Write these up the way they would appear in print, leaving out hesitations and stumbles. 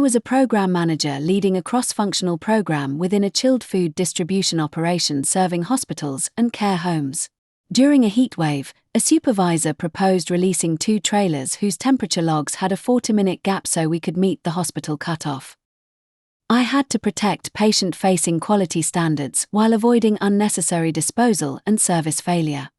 was a program manager leading a cross-functional program within a chilled food distribution operation serving hospitals and care homes. During a heatwave, a supervisor proposed releasing 2 trailers whose temperature logs had a 40-minute gap so we could meet the hospital cutoff. I had to protect patient-facing quality standards while avoiding unnecessary disposal and service failure.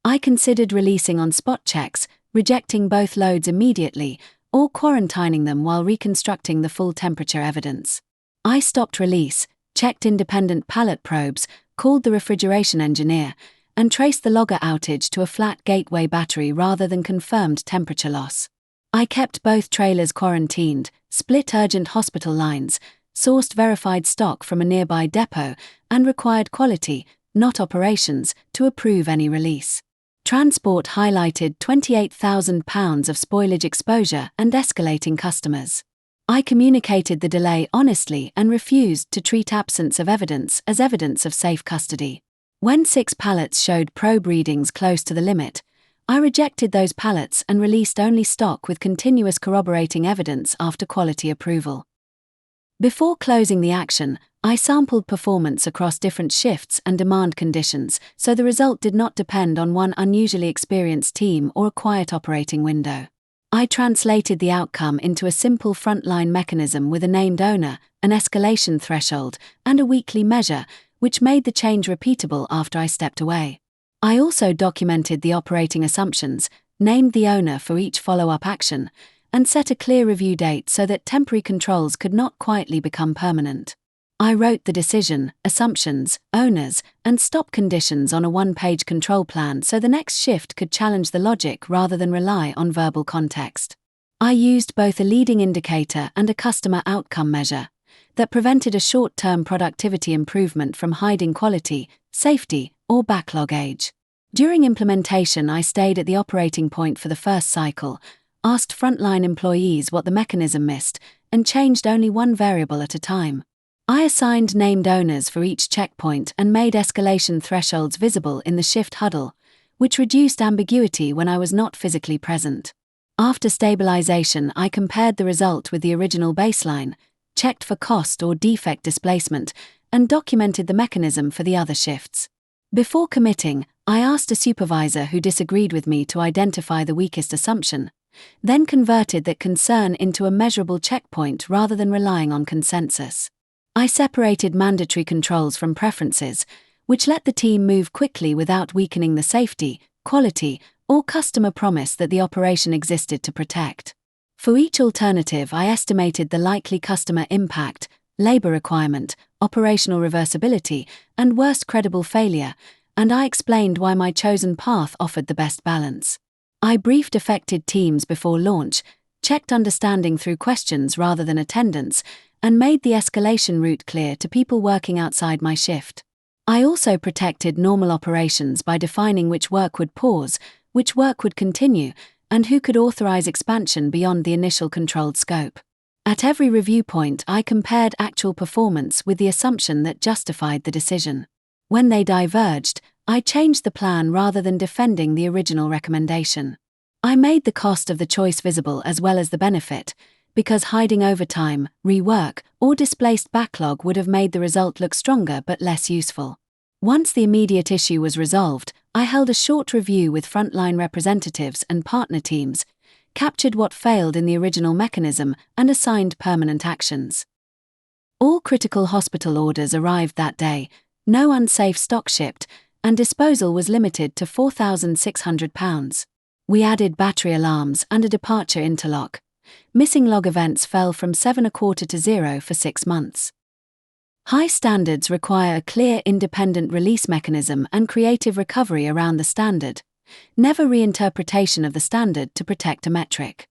I considered releasing on spot checks, rejecting both loads immediately, or quarantining them while reconstructing the full temperature evidence. I stopped release, checked independent pallet probes, called the refrigeration engineer, and traced the logger outage to a flat gateway battery rather than confirmed temperature loss. I kept both trailers quarantined, split urgent hospital lines, sourced verified stock from a nearby depot, and required quality, not operations, to approve any release. Transport highlighted £28,000 of spoilage exposure and escalating customers. I communicated the delay honestly and refused to treat absence of evidence as evidence of safe custody. When 6 pallets showed probe readings close to the limit, I rejected those pallets and released only stock with continuous corroborating evidence after quality approval. Before closing the action, I sampled performance across different shifts and demand conditions, so the result did not depend on one unusually experienced team or a quiet operating window. I translated the outcome into a simple frontline mechanism with a named owner, an escalation threshold, and a weekly measure, which made the change repeatable after I stepped away. I also documented the operating assumptions, named the owner for each follow-up action, and set a clear review date so that temporary controls could not quietly become permanent. I wrote the decision, assumptions, owners, and stop conditions on a 1-page control plan so the next shift could challenge the logic rather than rely on verbal context. I used both a leading indicator and a customer outcome measure that prevented a short-term productivity improvement from hiding quality, safety, or backlog age. During implementation, I stayed at the operating point for the first cycle, asked frontline employees what the mechanism missed, and changed only one variable at a time. I assigned named owners for each checkpoint and made escalation thresholds visible in the shift huddle, which reduced ambiguity when I was not physically present. After stabilization, I compared the result with the original baseline, checked for cost or defect displacement, and documented the mechanism for the other shifts. Before committing, I asked a supervisor who disagreed with me to identify the weakest assumption, then converted that concern into a measurable checkpoint rather than relying on consensus. I separated mandatory controls from preferences, which let the team move quickly without weakening the safety, quality, or customer promise that the operation existed to protect. For each alternative, I estimated the likely customer impact, labor requirement, operational reversibility, and worst credible failure, and I explained why my chosen path offered the best balance. I briefed affected teams before launch, checked understanding through questions rather than attendance, and made the escalation route clear to people working outside my shift. I also protected normal operations by defining which work would pause, which work would continue, and who could authorize expansion beyond the initial controlled scope. At every review point, I compared actual performance with the assumption that justified the decision. When they diverged, I changed the plan rather than defending the original recommendation. I made the cost of the choice visible as well as the benefit, because hiding overtime, rework, or displaced backlog would have made the result look stronger but less useful. Once the immediate issue was resolved, I held a short review with frontline representatives and partner teams, captured what failed in the original mechanism, and assigned permanent actions. All critical hospital orders arrived that day, no unsafe stock shipped, and disposal was limited to £4,600. We added battery alarms and a departure interlock. Missing log events fell from 7.25 to 0 for 6 months. High standards require a clear independent release mechanism and creative recovery around the standard, never reinterpretation of the standard to protect a metric.